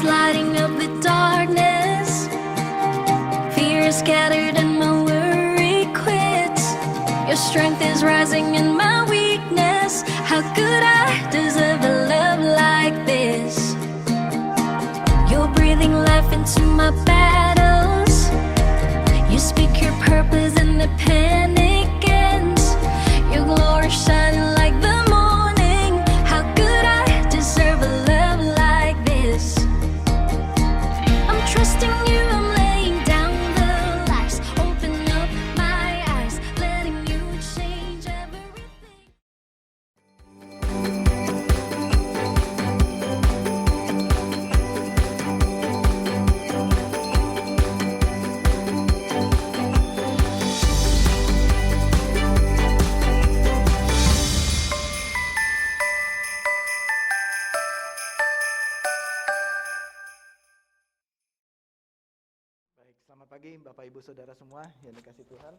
lighting up the darkness. Fear is scattered and my worry quits. Your strength is rising in my weakness. How could I deserve a love like this? You're breathing life into my battles. You speak your purpose and the panic ends. Your glory shining like the morning. How could I deserve a love like this? I'm trusting you, I'm laying down the lies. Open up my eyes, letting you change everything. Baik, selamat pagi Bapak Ibu Saudara semua yang dikasih Tuhan.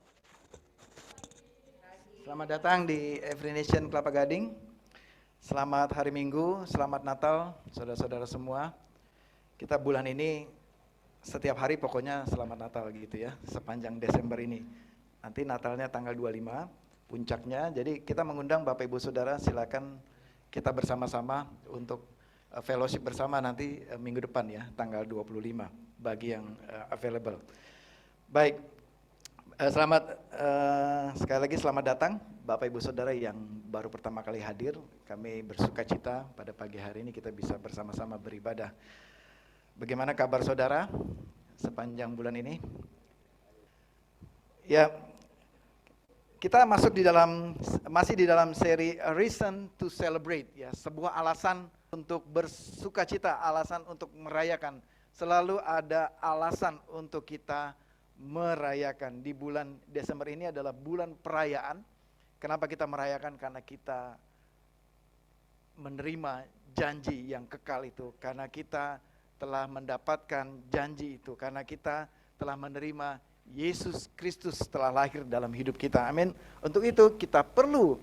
Selamat datang di Every Nation Kelapa Gading. Selamat hari Minggu, selamat Natal saudara-saudara semua. Kita bulan ini setiap hari pokoknya selamat Natal gitu ya, sepanjang Desember ini. Nanti Natalnya tanggal 25, puncaknya. Jadi kita mengundang Bapak Ibu Saudara, silakan kita bersama-sama untuk fellowship bersama nanti minggu depan ya, tanggal 25 bagi yang available. Baik, sekali lagi selamat datang Bapak Ibu Saudara yang baru pertama kali hadir. Kami bersuka cita pada pagi hari ini kita bisa bersama-sama beribadah. Bagaimana kabar saudara sepanjang bulan ini? Ya, kita masih di dalam seri A Reason to Celebrate ya, sebuah alasan untuk bersuka cita, alasan untuk merayakan. Selalu ada alasan untuk kita merayakan. Di bulan Desember ini adalah bulan perayaan. Kenapa kita merayakan? Karena kita menerima janji yang kekal itu. Karena kita telah mendapatkan janji itu. Karena kita telah menerima Yesus Kristus telah lahir dalam hidup kita. Amin. Untuk itu kita perlu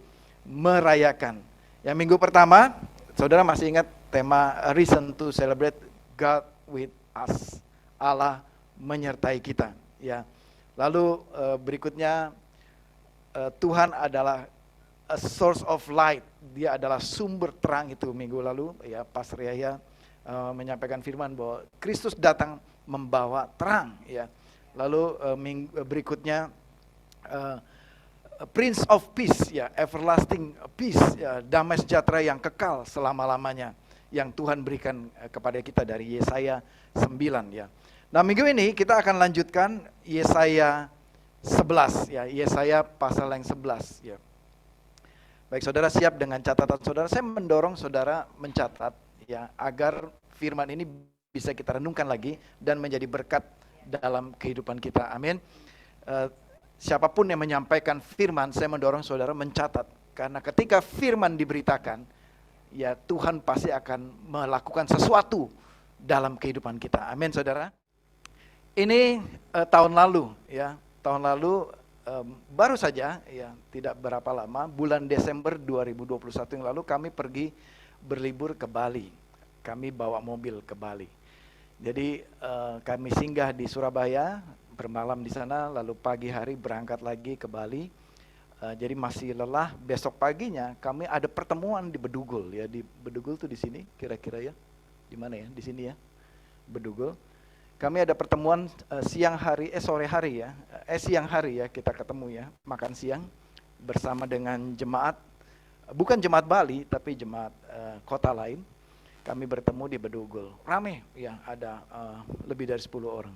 merayakan. Yang minggu pertama, saudara masih ingat tema A Reason to Celebrate, God with us. Allah menyertai kita. Ya. Lalu berikutnya Tuhan adalah a source of light. Dia adalah sumber terang itu minggu lalu. Ya, Pastor Yahya menyampaikan firman bahwa Kristus datang membawa terang. Ya. Lalu berikutnya Prince of Peace, ya, everlasting peace, ya, damai sejahtera yang kekal selama-lamanya yang Tuhan berikan kepada kita dari Yesaya 9, ya. Nah, minggu ini kita akan lanjutkan Yesaya 11, ya, Yesaya pasal yang 11, ya. Baik, saudara siap dengan catatan saudara? Saya mendorong saudara mencatat, ya, agar firman ini bisa kita renungkan lagi dan menjadi berkat dalam kehidupan kita. Amin. Siapapun yang menyampaikan firman, saya mendorong saudara mencatat. Karena ketika firman diberitakan, ya Tuhan pasti akan melakukan sesuatu dalam kehidupan kita. Amin, saudara. Ini tahun lalu, ya, tahun lalu baru saja, ya, tidak berapa lama, bulan Desember 2021 yang lalu kami pergi berlibur ke Bali. Kami bawa mobil ke Bali. Jadi kami singgah di Surabaya, bermalam di sana, lalu pagi hari berangkat lagi ke Bali. Jadi masih lelah. Besok paginya kami ada pertemuan di Bedugul, ya, di Bedugul tuh di sini kira-kira ya, di mana ya, di sini ya, Bedugul. Kami ada pertemuan siang hari ya kita ketemu ya, makan siang bersama dengan jemaat, bukan jemaat Bali tapi jemaat kota lain. Kami bertemu di Bedugul, rame ya, ada lebih dari 10 orang.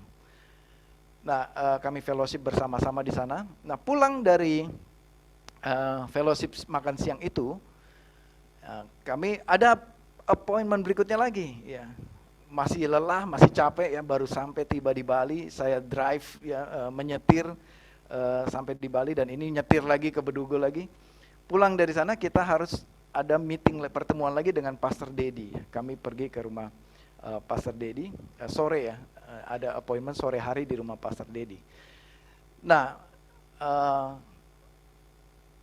Nah, kami fellowship bersama-sama di sana. Nah, pulang dari fellowship makan siang itu, kami ada appointment berikutnya lagi, ya. Masih lelah, masih capek ya, baru sampai tiba di Bali. Saya drive ya, menyetir sampai di Bali, dan ini nyetir lagi ke Bedugul lagi. Pulang dari sana kita harus ada meeting, pertemuan lagi dengan Pastor Dedi. Kami pergi ke rumah Pastor Dedi sore ya, ada appointment sore hari di rumah Pastor Dedi. Nah,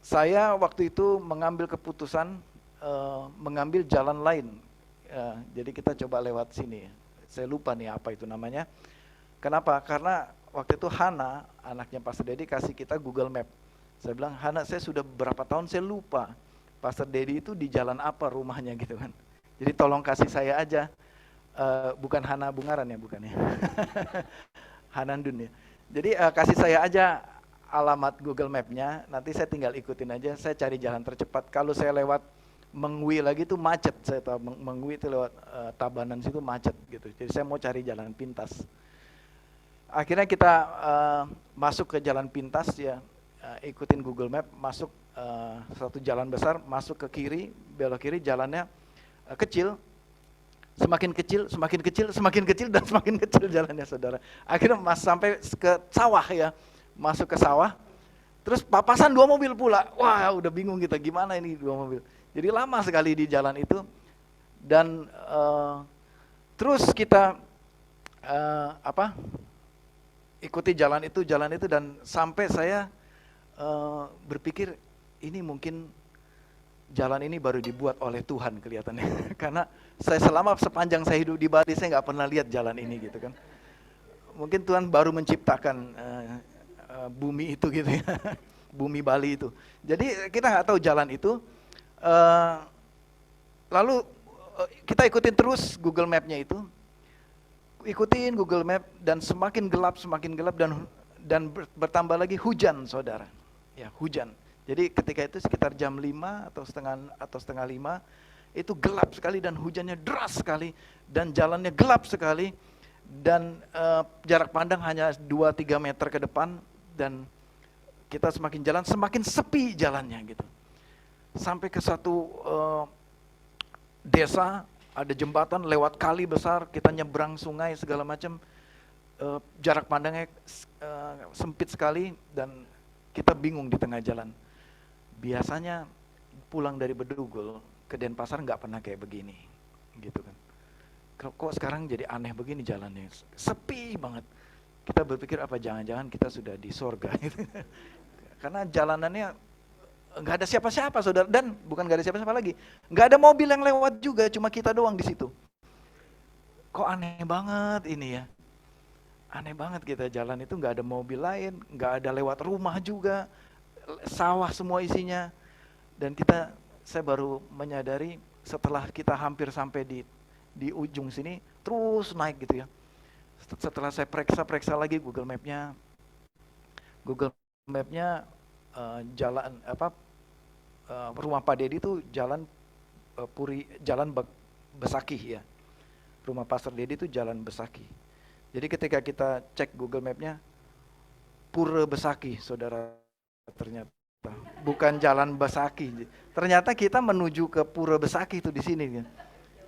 saya waktu itu mengambil keputusan mengambil jalan lain. Jadi kita coba lewat sini, Saya lupa nih apa itu namanya. Kenapa? Karena waktu itu Hana, anaknya Pastor Dedi, kasih kita Google Map. Saya bilang, Hana, saya sudah berapa tahun saya lupa Pastor Dedi itu di jalan apa rumahnya gitu kan. Jadi tolong kasih saya aja. Bukan Hana Bungaran ya, bukan ya. Hanandun ya. Jadi kasih saya aja alamat Google Map-nya, nanti saya tinggal ikutin aja, saya cari jalan tercepat. Kalau saya lewat Mengwi lagi tuh macet, saya tahu Mengwi itu lewat Tabanan situ macet gitu. Jadi saya mau cari jalan pintas. Akhirnya kita masuk ke jalan pintas ya, ikutin Google Map, masuk satu jalan besar, masuk ke kiri, belok kiri, jalannya kecil, semakin kecil, semakin kecil, semakin kecil, dan semakin kecil jalannya saudara. Akhirnya sampai ke sawah ya, masuk ke sawah, terus papasan 2 mobil pula. Wah udah bingung kita, gimana ini 2 mobil. Jadi lama sekali di jalan itu, dan terus kita ikuti jalan itu, dan sampai saya berpikir ini mungkin jalan ini baru dibuat oleh Tuhan kelihatannya. Karena saya sepanjang saya hidup di Bali, saya nggak pernah lihat jalan ini gitu kan. Mungkin Tuhan baru menciptakan bumi itu gitu ya, bumi Bali itu. Jadi kita nggak tahu jalan itu. Lalu kita ikutin terus Google Map-nya itu. Ikutin Google Map, dan semakin gelap dan bertambah lagi hujan saudara. Ya, hujan. Jadi ketika itu sekitar jam 5 atau setengah 5, itu gelap sekali dan hujannya deras sekali dan jalannya gelap sekali, dan jarak pandang hanya 2-3 meter ke depan, dan kita semakin jalan semakin sepi jalannya gitu. Sampai ke satu desa, ada jembatan lewat kali besar, kita nyebrang sungai segala macam, jarak pandangnya sempit sekali dan kita bingung di tengah jalan. Biasanya pulang dari Bedugul ke Denpasar nggak pernah kayak begini, gitu kan. Kok sekarang jadi aneh begini jalannya, sepi banget. Kita berpikir apa jangan-jangan kita sudah di sorga, gitu. Karena jalanannya nggak ada siapa-siapa saudara, dan bukan nggak ada siapa-siapa lagi, nggak ada mobil yang lewat juga, cuma kita doang di situ. Kok aneh banget ini ya, aneh banget kita jalan itu nggak ada mobil lain, nggak ada lewat rumah juga. Sawah semua isinya, dan saya baru menyadari setelah kita hampir sampai di ujung sini, terus naik gitu ya. Setelah saya periksa lagi Google Map-nya, jalan rumah Pak Dedi itu jalan Besakih ya. Rumah Pastor Dedi itu jalan Besakih. Jadi ketika kita cek Google Map-nya, Pura Besakih saudara. Ternyata bukan jalan Besakih. Ternyata kita menuju ke Pura Besakih itu di sini kan.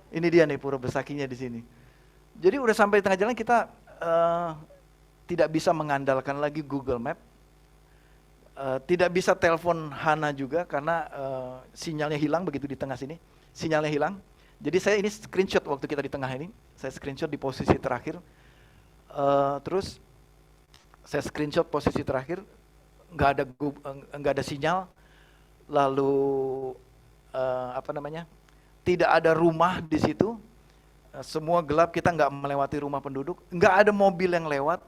Ini dia nih Pura Besakihnya di sini. Jadi udah sampai tengah jalan kita tidak bisa mengandalkan lagi Google Map. Tidak bisa telepon Hana juga karena sinyalnya hilang begitu di tengah sini. Sinyalnya hilang. Jadi saya ini screenshot waktu kita di tengah ini. Saya screenshot di posisi terakhir. Terus saya screenshot posisi terakhir. Nggak ada sinyal, lalu tidak ada rumah di situ, semua gelap, kita nggak melewati rumah penduduk, nggak ada mobil yang lewat,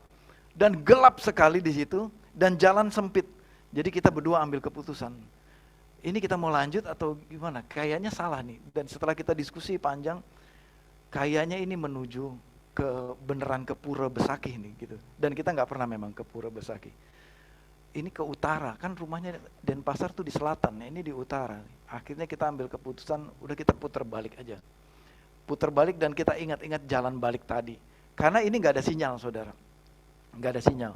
dan gelap sekali di situ, dan jalan sempit. Jadi kita berdua ambil keputusan, ini kita mau lanjut atau gimana? Kayaknya salah nih. Dan setelah kita diskusi panjang, kayaknya ini menuju beneran ke Pura Besakih nih gitu. Dan kita nggak pernah memang ke Pura Besakih. Ini ke utara, kan rumahnya Denpasar tuh di selatan, ini di utara. Akhirnya kita ambil keputusan, udah kita putar balik aja. Putar balik dan kita ingat-ingat jalan balik tadi. Karena ini nggak ada sinyal saudara, nggak ada sinyal.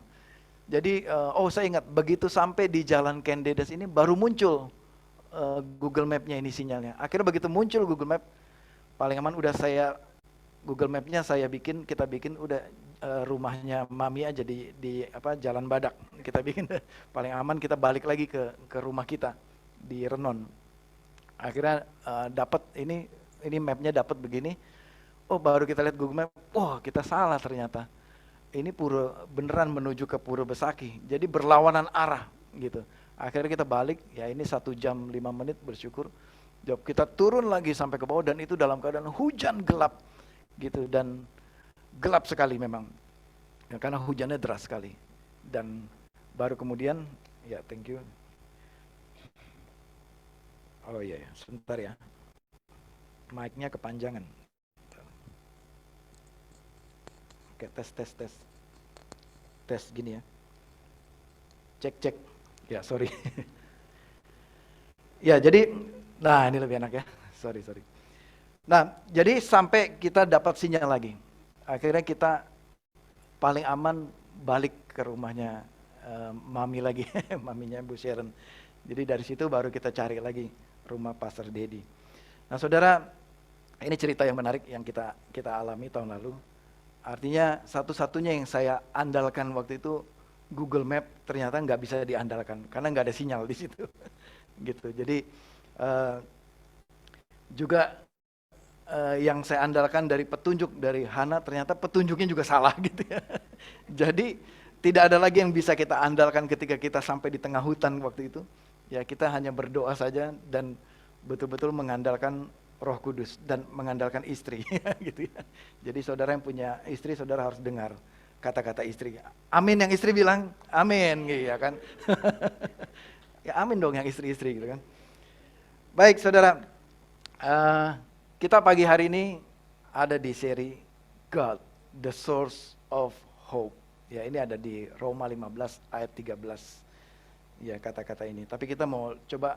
Jadi, saya ingat, begitu sampai di jalan Kendedes ini baru muncul Google Map-nya ini sinyalnya. Akhirnya begitu muncul Google Map, paling aman udah Google Map-nya kita bikin udah rumahnya Mami aja di Jalan Badak. Kita bikin paling aman, kita balik lagi ke rumah kita di Renon. Akhirnya dapat ini mapnya dapat begini. Oh, baru kita lihat Google Map. Wah, kita salah ternyata. Ini beneran menuju ke Pura Besakih. Jadi berlawanan arah gitu. Akhirnya kita balik, ya ini 1 jam 5 menit bersyukur. Kita turun lagi sampai ke bawah dan itu dalam keadaan hujan gelap gitu, dan gelap sekali memang. Ya, karena hujannya deras sekali. Dan baru kemudian, ya thank you. Oh iya, ya, sebentar ya. Mic-nya kepanjangan. Oke, tes. Tes gini ya. Cek. Ya, sorry. Ya, jadi, nah ini lebih enak ya. Sorry. Nah, jadi sampai kita dapat sinyal lagi. Akhirnya kita paling aman balik ke rumahnya Mami lagi, maminya Bu Sharon. Jadi dari situ baru kita cari lagi rumah Pastor Dedi. Nah, saudara, ini cerita yang menarik yang kita alami tahun lalu. Artinya satu-satunya yang saya andalkan waktu itu Google Map ternyata nggak bisa diandalkan karena nggak ada sinyal di situ. Gitu. Jadi juga yang saya andalkan dari petunjuk dari Hana ternyata petunjuknya juga salah gitu ya. Jadi tidak ada lagi yang bisa kita andalkan ketika kita sampai di tengah hutan waktu itu. Ya kita hanya berdoa saja dan betul-betul mengandalkan Roh Kudus dan mengandalkan istri gitu ya. Jadi saudara yang punya istri, saudara harus dengar kata-kata istri. Amin yang istri bilang, amin gitu ya kan. Ya amin dong yang istri-istri gitu kan. Baik saudara, kita pagi hari ini ada di seri God, the source of hope. Ya ini ada di Roma 15 ayat 13. Ya kata-kata ini. Tapi kita mau coba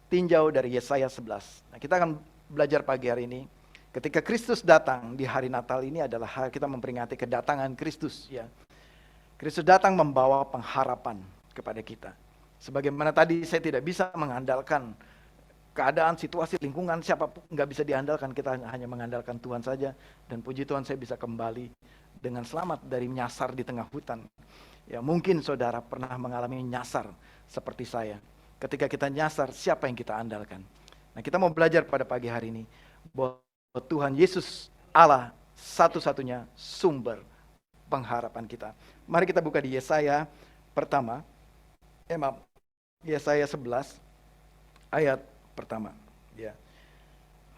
tinjau dari Yesaya 11. Nah, kita akan belajar pagi hari ini. Ketika Kristus datang di hari Natal ini adalah hari kita memperingati kedatangan Kristus. Ya, Kristus datang membawa pengharapan kepada kita. Sebagaimana tadi saya tidak bisa mengandalkan keadaan, situasi, lingkungan, siapapun nggak bisa diandalkan. Kita hanya mengandalkan Tuhan saja. Dan puji Tuhan saya bisa kembali dengan selamat dari nyasar di tengah hutan. Ya mungkin saudara pernah mengalami nyasar seperti saya. Ketika kita nyasar, siapa yang kita andalkan? Nah kita mau belajar pada pagi hari ini bahwa Tuhan Yesus Allah satu-satunya sumber pengharapan kita. Mari kita buka di Yesaya pertama. Yesaya 11 ayat pertama. Ya.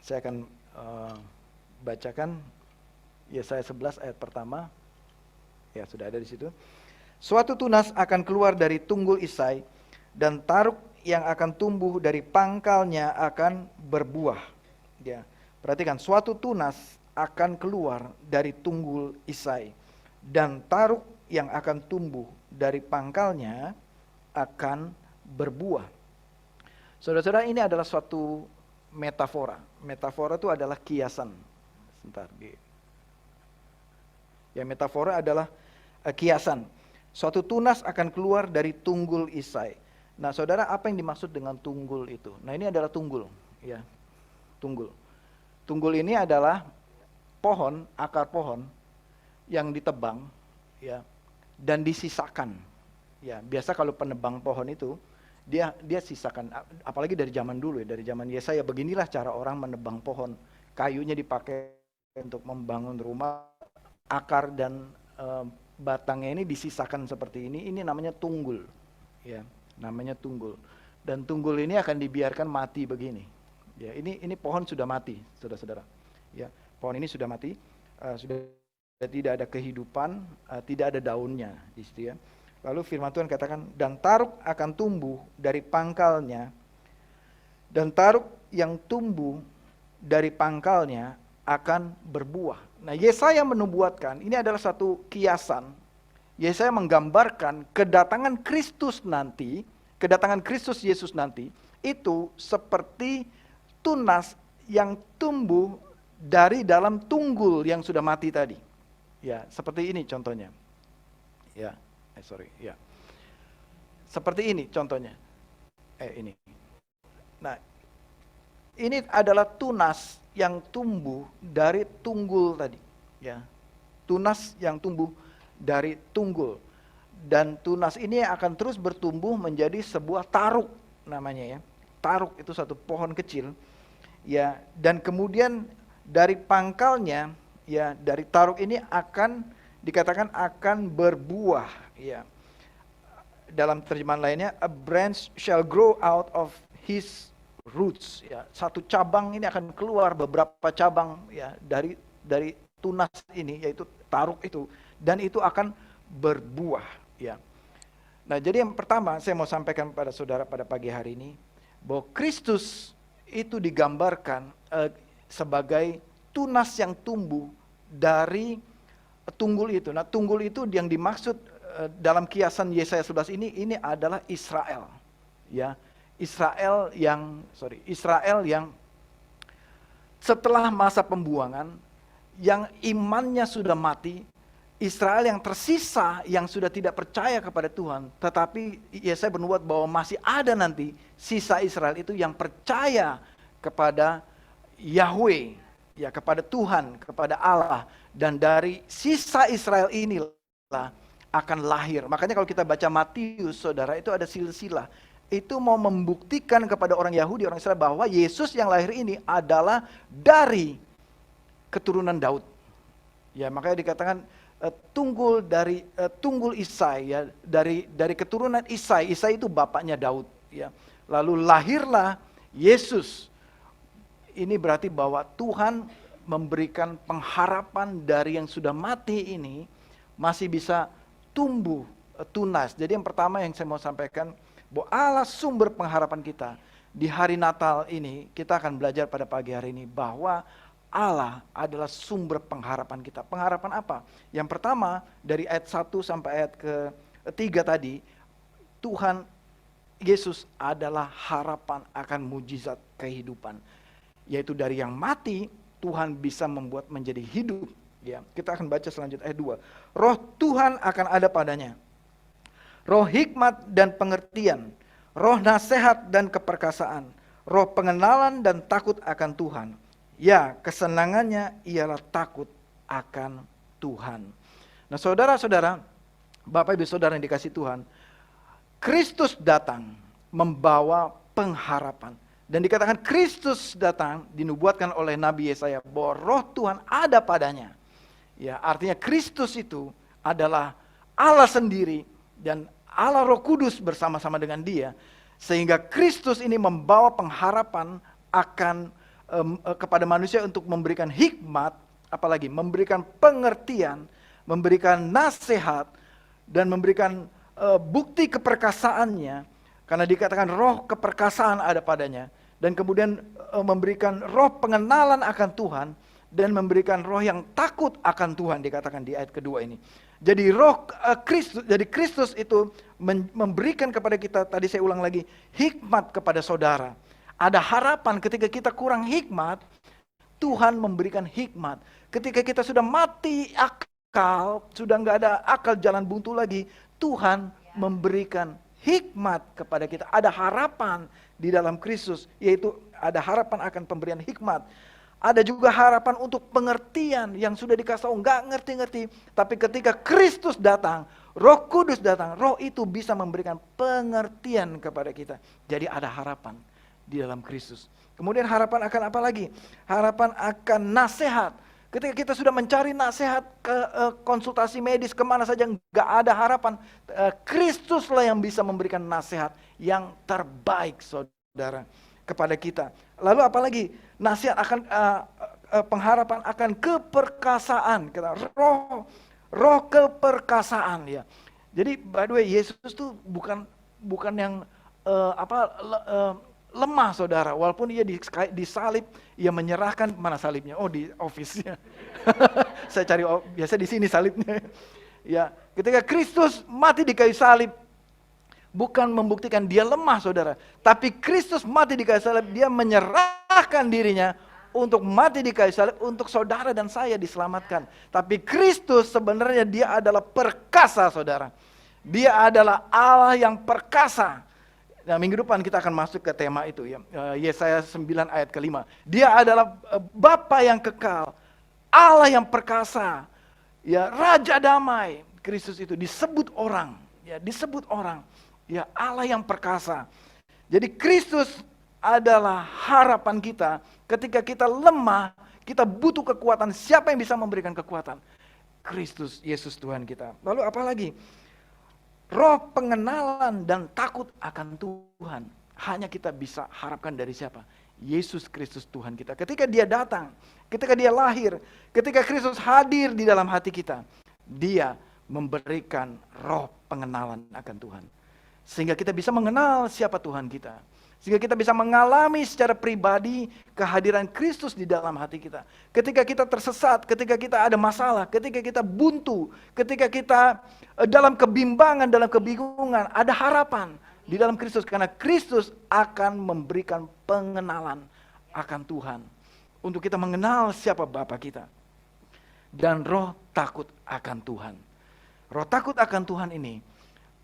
Saya akan bacakan Yesaya 11 ayat pertama. Ya, sudah ada di situ. Suatu tunas akan keluar dari tunggul Isai dan taruk yang akan tumbuh dari pangkalnya akan berbuah. Ya. Perhatikan, suatu tunas akan keluar dari tunggul Isai dan taruk yang akan tumbuh dari pangkalnya akan berbuah. Saudara-saudara, ini adalah suatu metafora. Metafora itu adalah kiasan. Sebentar. Ya, metafora adalah kiasan. Suatu tunas akan keluar dari tunggul Isai. Nah, saudara, apa yang dimaksud dengan tunggul itu? Nah, ini adalah tunggul, ya. Tunggul. Tunggul ini adalah pohon, akar pohon yang ditebang, ya, dan disisakan. Ya, biasa kalau penebang pohon itu dia sisakan, apalagi dari zaman dulu ya, dari zaman Yesaya, beginilah cara orang menebang pohon. Kayunya dipakai untuk membangun rumah, akar dan batangnya ini disisakan seperti ini namanya tunggul. Ya, namanya tunggul. Dan tunggul ini akan dibiarkan mati begini. Ya, ini pohon sudah mati, saudara-saudara. Ya, pohon ini sudah mati, sudah tidak ada kehidupan, tidak ada daunnya di situ ya. Lalu firman Tuhan katakan, dan taruk akan tumbuh dari pangkalnya, dan taruk yang tumbuh dari pangkalnya akan berbuah. Nah, Yesaya menubuatkan, ini adalah satu kiasan. Yesaya menggambarkan kedatangan Kristus nanti, kedatangan Kristus Yesus nanti, itu seperti tunas yang tumbuh dari dalam tunggul yang sudah mati tadi. Ya, seperti ini contohnya. Ya. Ya. Seperti ini contohnya. Ini. Nah, ini adalah tunas yang tumbuh dari tunggul tadi, ya. Tunas yang tumbuh dari tunggul. Dan tunas ini akan terus bertumbuh menjadi sebuah taruk namanya ya. Taruk itu satu pohon kecil. Ya, dan kemudian dari pangkalnya ya, dari taruk ini akan dikatakan akan berbuah, ya. Dalam terjemahan lainnya, a branch shall grow out of his roots, ya. Satu cabang ini akan keluar beberapa cabang ya dari tunas ini, yaitu taruk itu, dan itu akan berbuah, ya. Nah, jadi yang pertama saya mau sampaikan pada saudara pada pagi hari ini, bahwa Kristus itu digambarkan sebagai tunas yang tumbuh dari tunggul itu. Nah, tunggul itu yang dimaksud dalam kiasan Yesaya 11 ini adalah Israel, ya. Israel yang setelah masa pembuangan, yang imannya sudah mati, Israel yang tersisa, yang sudah tidak percaya kepada Tuhan, tetapi Yesaya bernubuat bahwa masih ada nanti sisa Israel itu yang percaya kepada Yahweh, ya, kepada Tuhan, kepada Allah, dan dari sisa Israel inilah akan lahir. Makanya kalau kita baca Matius, saudara, itu ada silsilah. Itu mau membuktikan kepada orang Yahudi, orang Israel, bahwa Yesus yang lahir ini adalah dari keturunan Daud. Ya, makanya dikatakan tunggul Isai, ya, dari keturunan Isai. Isai itu bapaknya Daud, ya. Lalu lahirlah Yesus. Ini berarti bahwa Tuhan memberikan pengharapan dari yang sudah mati ini masih bisa tumbuh tunas. Jadi yang pertama yang saya mau sampaikan, bahwa Allah sumber pengharapan kita. Di hari Natal ini kita akan belajar pada pagi hari ini bahwa Allah adalah sumber pengharapan kita. Pengharapan apa? Yang pertama, dari ayat 1 sampai ayat ke-3 tadi, Tuhan Yesus adalah harapan akan mujizat kehidupan. Yaitu dari yang mati, Tuhan bisa membuat menjadi hidup. Ya, kita akan baca selanjutnya ayat 2. Roh Tuhan akan ada padanya. Roh hikmat dan pengertian, roh nasihat dan keperkasaan, roh pengenalan dan takut akan Tuhan. Ya, kesenangannya ialah takut akan Tuhan. Nah, saudara-saudara, Bapak Ibu Saudara yang dikasihi Tuhan, Kristus datang membawa pengharapan. Dan dikatakan Kristus datang, dinubuatkan oleh Nabi Yesaya bahwa roh Tuhan ada padanya. Ya, artinya Kristus itu adalah Allah sendiri dan Allah Roh Kudus bersama-sama dengan dia. Sehingga Kristus ini membawa pengharapan akan kepada manusia untuk memberikan hikmat, apalagi memberikan pengertian, memberikan nasihat, dan memberikan bukti keperkasaannya. Karena dikatakan roh keperkasaan ada padanya. Dan kemudian memberikan roh pengenalan akan Tuhan. Dan memberikan roh yang takut akan Tuhan, dikatakan di ayat kedua ini. Jadi roh Kristus, jadi Kristus itu memberikan kepada kita, tadi saya ulang lagi, hikmat kepada saudara. Ada harapan ketika kita kurang hikmat, Tuhan memberikan hikmat. Ketika kita sudah mati akal, sudah nggak ada akal, jalan buntu lagi, Tuhan memberikan hikmat kepada kita. Ada harapan di dalam Kristus, yaitu ada harapan akan pemberian hikmat. Ada juga harapan untuk pengertian yang sudah dikasih tahu, nggak ngerti-ngerti. Tapi ketika Kristus datang, Roh Kudus datang, Roh itu bisa memberikan pengertian kepada kita. Jadi ada harapan di dalam Kristus. Kemudian harapan akan apa lagi? Harapan akan nasihat. Ketika kita sudah mencari nasihat ke konsultasi medis kemana saja, nggak ada harapan. Kristuslah yang bisa memberikan nasihat yang terbaik, saudara, kepada kita. Lalu apa lagi? Nasihat akan pengharapan akan keperkasaan. Kita roh keperkasaan, ya. Jadi by the way, Yesus tuh bukan yang lemah, saudara. Walaupun dia disalib, ia menyerahkan, mana salibnya? Oh, di office-nya. Saya cari, biasa di sini salibnya. Ya, ketika Kristus mati di kayu salib, bukan membuktikan dia lemah, saudara. Tapi Kristus mati di kayu salib, dia menyerahkan dirinya untuk mati di kayu salib, untuk saudara dan saya diselamatkan. Tapi Kristus sebenarnya dia adalah perkasa, saudara. Dia adalah Allah yang perkasa. Nah, minggu depan kita akan masuk ke tema itu, ya. Yesaya 9 ayat ke-5. Dia adalah Bapa yang kekal, Allah yang perkasa, ya, Raja damai. Kristus itu disebut orang, ya, disebut orang, ya, Allah yang perkasa. Jadi Kristus adalah harapan kita ketika kita lemah, kita butuh kekuatan. Siapa yang bisa memberikan kekuatan? Kristus, Yesus Tuhan kita. Lalu apa lagi? Roh pengenalan dan takut akan Tuhan. Hanya kita bisa harapkan dari siapa? Yesus Kristus Tuhan kita. Ketika dia datang, ketika dia lahir, ketika Kristus hadir di dalam hati kita, dia memberikan roh pengenalan akan Tuhan. Sehingga kita bisa mengenal siapa Tuhan kita. Sehingga kita bisa mengalami secara pribadi kehadiran Kristus di dalam hati kita. Ketika kita tersesat, ketika kita ada masalah, ketika kita buntu, ketika kita dalam kebimbangan, dalam kebingungan, ada harapan di dalam Kristus. Karena Kristus akan memberikan pengenalan akan Tuhan. Untuk kita mengenal siapa Bapa kita. Dan roh takut akan Tuhan. Roh takut akan Tuhan ini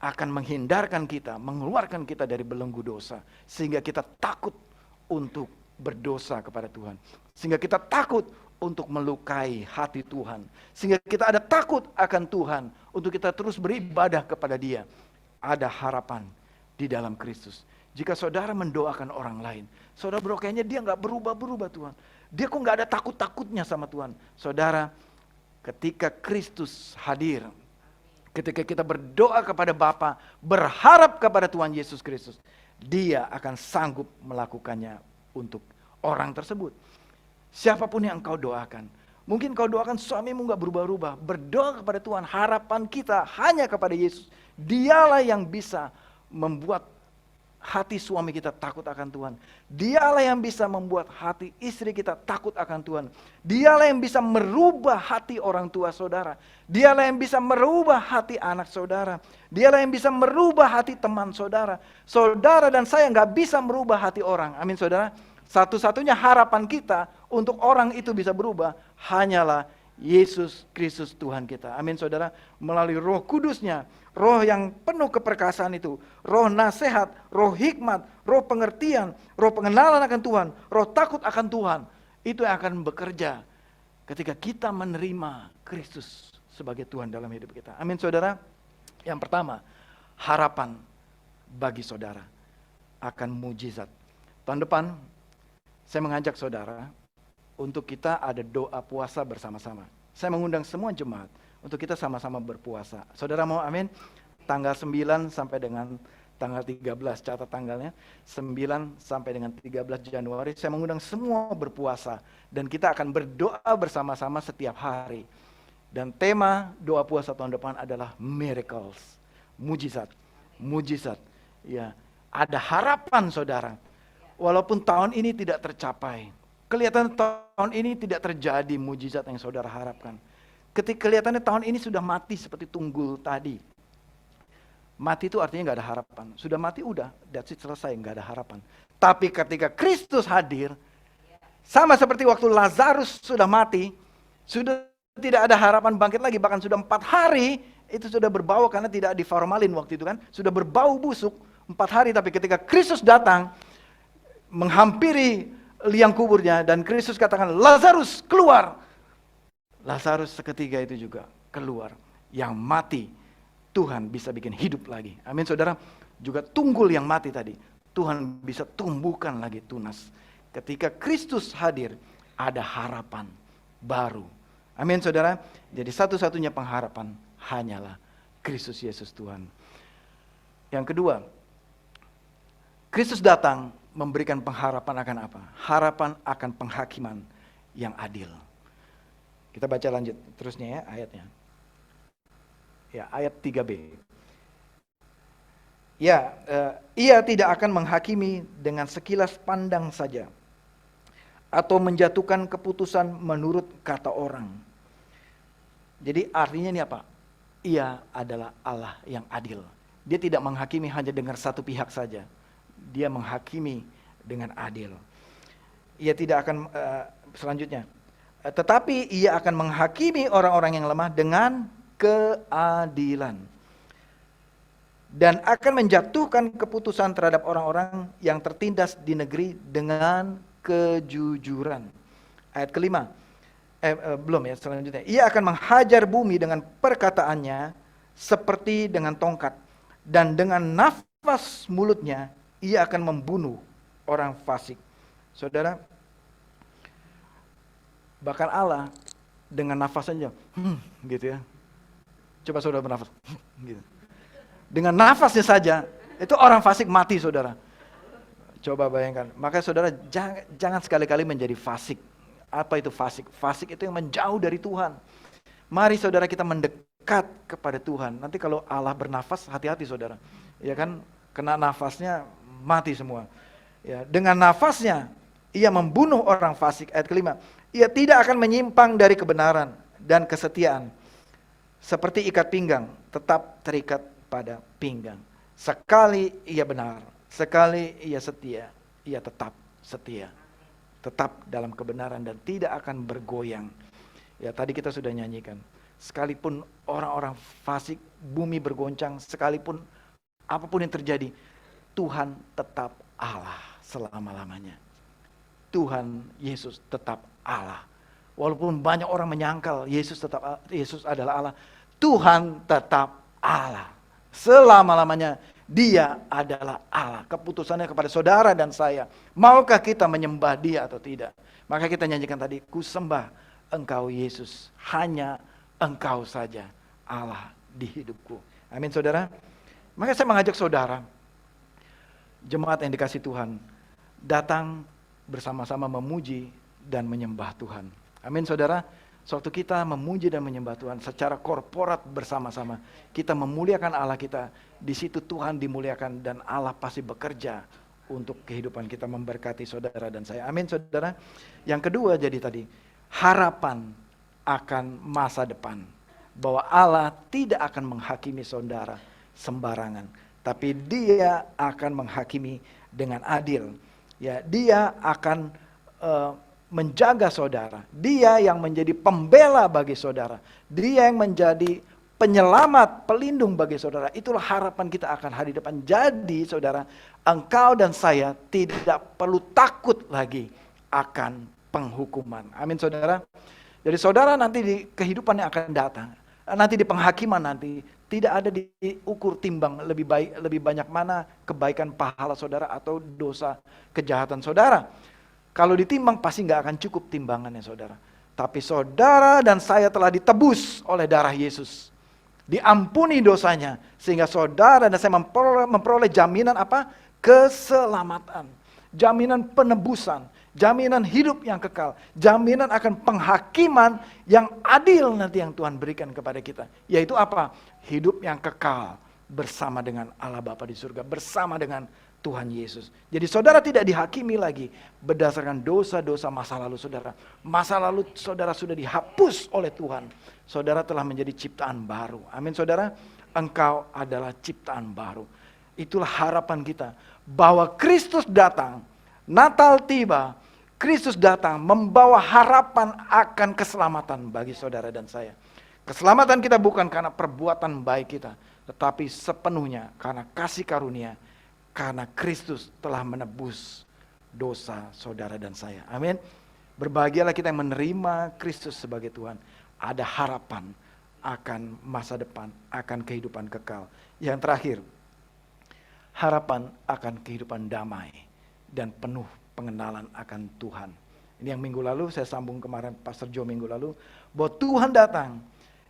akan menghindarkan kita, mengeluarkan kita dari belenggu dosa. Sehingga kita takut untuk berdosa kepada Tuhan. Sehingga kita takut untuk melukai hati Tuhan. Sehingga kita ada takut akan Tuhan. Untuk kita terus beribadah kepada Dia. Ada harapan di dalam Kristus. Jika saudara mendoakan orang lain, saudara kayaknya dia gak berubah-berubah Tuhan. Dia kok gak ada takut-takutnya sama Tuhan. Saudara, ketika Kristus hadir, ketika kita berdoa kepada Bapa, berharap kepada Tuhan Yesus Kristus, Dia akan sanggup melakukannya untuk orang tersebut. Siapapun yang engkau doakan. Mungkin kau doakan suamimu gak berubah-ubah. Berdoa kepada Tuhan, harapan kita hanya kepada Yesus. Dialah yang bisa membuat hati suami kita takut akan Tuhan. Dialah yang bisa membuat hati istri kita takut akan Tuhan. Dialah yang bisa merubah hati orang tua saudara. Dialah yang bisa merubah hati anak saudara. Dialah yang bisa merubah hati teman saudara. Saudara dan saya nggak bisa merubah hati orang. Amin saudara. Satu-satunya harapan kita untuk orang itu bisa berubah hanyalah Yesus Kristus Tuhan kita. Amin saudara. Melalui Roh Kudusnya, roh yang penuh keperkasaan itu, roh nasihat, roh hikmat, roh pengertian, roh pengenalan akan Tuhan, roh takut akan Tuhan. Itu yang akan bekerja ketika kita menerima Kristus sebagai Tuhan dalam hidup kita. Amin saudara. Yang pertama, harapan bagi saudara akan mujizat. Tahun depan saya mengajak saudara untuk kita ada doa puasa bersama-sama. Saya mengundang semua jemaat untuk kita sama-sama berpuasa. Saudara mau amin? Tanggal 9 sampai dengan tanggal 13, catat tanggalnya. 9 sampai dengan 13 Januari, saya mengundang semua berpuasa. Dan kita akan berdoa bersama-sama setiap hari. Dan tema doa puasa tahun depan adalah miracles. Mujizat. Mujizat. Ya, ada harapan saudara. Walaupun tahun ini tidak tercapai. Kelihatan tahun ini tidak terjadi mujizat yang saudara harapkan. Ketika kelihatannya tahun ini sudah mati seperti tunggul tadi. Mati itu artinya gak ada harapan. Sudah mati udah, that's it, selesai, gak ada harapan. Tapi ketika Kristus hadir, sama seperti waktu Lazarus sudah mati, sudah tidak ada harapan bangkit lagi. Bahkan sudah 4 hari, itu sudah berbau karena tidak diformalin waktu itu kan. Sudah berbau busuk 4 hari, tapi ketika Kristus datang, menghampiri liang kuburnya, dan Kristus katakan, Lazarus keluar. Lazarus seketika itu juga keluar. Yang mati, Tuhan bisa bikin hidup lagi. Amin saudara. Juga tunggul yang mati tadi, Tuhan bisa tumbuhkan lagi tunas. Ketika Kristus hadir, ada harapan baru. Amin saudara. Jadi satu-satunya pengharapan hanyalah Kristus Yesus Tuhan. Yang kedua, Kristus datang memberikan pengharapan akan apa? Harapan akan penghakiman yang adil. Kita baca lanjut terusnya ya ayatnya. Ya, ayat 3b. Ya, ia tidak akan menghakimi dengan sekilas pandang saja, atau menjatuhkan keputusan menurut kata orang. Jadi artinya ini apa? Ia adalah Allah yang adil. Dia tidak menghakimi hanya dengan satu pihak saja. Dia menghakimi dengan adil. Ia tidak akan, selanjutnya, tetapi ia akan menghakimi orang-orang yang lemah dengan keadilan. Dan akan menjatuhkan keputusan terhadap orang-orang yang tertindas di negeri dengan kejujuran. Ayat kelima. Belum ya, selanjutnya. Ia akan menghajar bumi dengan perkataannya seperti dengan tongkat. Dan dengan nafas mulutnya ia akan membunuh orang fasik. Saudara, bahkan Allah dengan nafasnya gitu ya. Coba saudara bernafas gitu. Dengan nafasnya saja itu orang fasik mati saudara. Coba bayangkan. Maka saudara jangan sekali-kali menjadi fasik. Apa itu fasik? Fasik itu yang menjauh dari Tuhan. Mari saudara kita mendekat kepada Tuhan. Nanti kalau Allah bernafas, hati-hati saudara. Ya kan, kena nafasnya mati semua. Ya, dengan nafasnya ia membunuh orang fasik. Ayat kelima. Ia tidak akan menyimpang dari kebenaran dan kesetiaan. Seperti ikat pinggang, tetap terikat pada pinggang. Sekali ia benar, sekali ia setia, ia tetap setia. Tetap dalam kebenaran dan tidak akan bergoyang. Ya, tadi kita sudah nyanyikan. Sekalipun orang-orang fasik, bumi bergoncang, sekalipun apapun yang terjadi, Tuhan tetap Allah selama-lamanya. Tuhan Yesus tetap Allah. Walaupun banyak orang menyangkal Yesus adalah Allah, Tuhan tetap Allah. Selama-lamanya Dia adalah Allah. Keputusannya kepada saudara dan saya. Maukah kita menyembah Dia atau tidak? Maka kita nyanyikan tadi, ku sembah Engkau Yesus. Hanya Engkau saja Allah di hidupku. Amin saudara. Maka saya mengajak saudara, jemaat yang dikasih Tuhan, datang bersama-sama memuji dan menyembah Tuhan. Amin saudara. Suatu kita memuji dan menyembah Tuhan secara korporat bersama-sama. Kita memuliakan Allah kita. Di situ Tuhan dimuliakan dan Allah pasti bekerja untuk kehidupan kita, memberkati saudara dan saya. Amin saudara. Yang kedua jadi tadi, harapan akan masa depan. Bahwa Allah tidak akan menghakimi saudara sembarangan. Tapi Dia akan menghakimi dengan adil. Ya, Dia akan menjaga saudara. Dia yang menjadi pembela bagi saudara. Dia yang menjadi penyelamat, pelindung bagi saudara. Itulah harapan kita akan hari depan. Jadi saudara, engkau dan saya tidak perlu takut lagi akan penghukuman. Amin saudara. Jadi saudara nanti di kehidupan yang akan datang, nanti di penghakiman nanti, tidak ada diukur timbang lebih banyak mana kebaikan pahala saudara atau dosa kejahatan saudara. Kalau ditimbang pasti nggak akan cukup timbangannya saudara. Tapi saudara dan saya telah ditebus oleh darah Yesus. Diampuni dosanya. Sehingga saudara dan saya memperoleh jaminan apa? Keselamatan. Jaminan penebusan. Jaminan hidup yang kekal. Jaminan akan penghakiman yang adil nanti yang Tuhan berikan kepada kita. Yaitu apa? Hidup yang kekal bersama dengan Allah Bapa di surga. Bersama dengan Tuhan Yesus. Jadi saudara tidak dihakimi lagi berdasarkan dosa-dosa masa lalu saudara. Masa lalu saudara sudah dihapus oleh Tuhan. Saudara telah menjadi ciptaan baru. Amin saudara. Engkau adalah ciptaan baru. Itulah harapan kita. Bahwa Kristus datang. Natal tiba. Kristus datang membawa harapan akan keselamatan bagi saudara dan saya. Keselamatan kita bukan karena perbuatan baik kita. Tetapi sepenuhnya karena kasih karunia. Karena Kristus telah menebus dosa saudara dan saya. Amin. Berbahagialah kita yang menerima Kristus sebagai Tuhan. Ada harapan akan masa depan, akan kehidupan kekal. Yang terakhir, harapan akan kehidupan damai dan penuh pengenalan akan Tuhan. Ini yang minggu lalu saya sambung kemarin Pastor Joe minggu lalu, bahwa Tuhan datang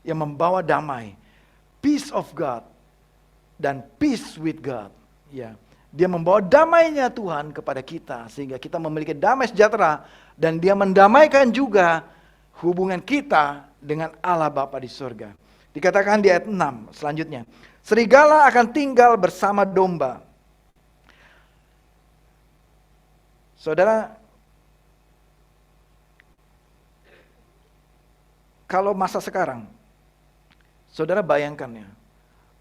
yang membawa damai, peace of God dan peace with God. Ya. Dia membawa damainya Tuhan kepada kita sehingga kita memiliki damai sejahtera dan Dia mendamaikan juga hubungan kita dengan Allah Bapa di surga. Dikatakan di ayat 6 selanjutnya, serigala akan tinggal bersama domba. Saudara, kalau masa sekarang, saudara bayangkan ya,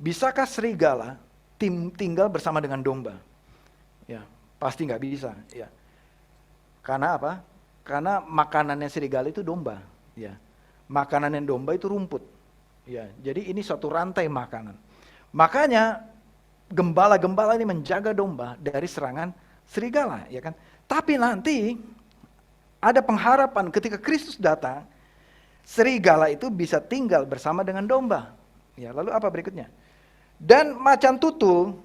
bisakah serigala tinggal bersama dengan domba? Ya, pasti nggak bisa. Ya, karena apa? Karena makanannya serigala itu domba. Ya, makanannya domba itu rumput. Ya, jadi ini suatu rantai makanan. Makanya gembala-gembala ini menjaga domba dari serangan serigala, ya kan? Tapi nanti ada pengharapan ketika Kristus datang, serigala itu bisa tinggal bersama dengan domba. Ya, lalu apa berikutnya? Dan macan tutul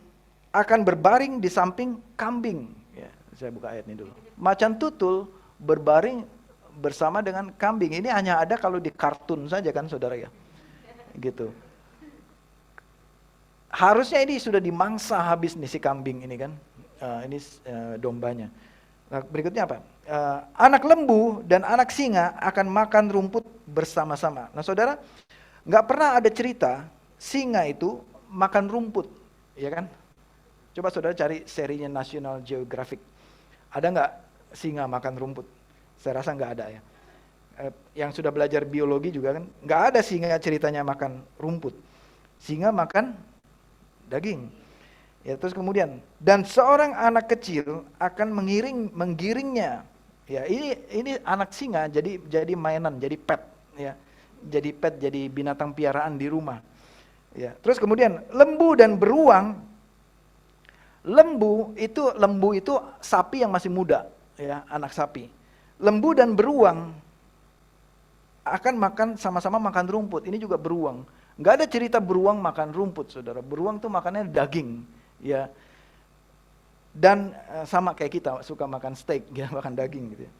akan berbaring di samping kambing. Ya, saya buka ayat ini dulu. Macan tutul berbaring bersama dengan kambing. Ini hanya ada kalau di kartun saja kan saudara ya. Gitu. Harusnya ini sudah dimangsa habis nih si kambing ini kan. Ini dombanya. Nah, berikutnya apa? Anak lembu dan anak singa akan makan rumput bersama-sama. Nah saudara, nggak pernah ada cerita singa itu makan rumput, ya kan? Coba saudara cari serinya National Geographic. Ada nggak singa makan rumput? Saya rasa nggak ada ya. Yang sudah belajar biologi juga kan, nggak ada singa ceritanya makan rumput. Singa makan daging. Ya, terus kemudian, dan seorang anak kecil akan menggiringnya. Ya, ini anak singa jadi mainan, jadi pet, ya. Jadi pet, jadi binatang piaraan di rumah. Ya, terus kemudian lembu dan beruang. Lembu itu sapi yang masih muda, ya, anak sapi. Lembu dan beruang akan makan sama-sama makan rumput. Ini juga beruang. Nggak ada cerita beruang makan rumput, saudara. Beruang tuh makannya daging. Ya, dan sama kayak kita suka makan steak, ya, makan daging gitu ya.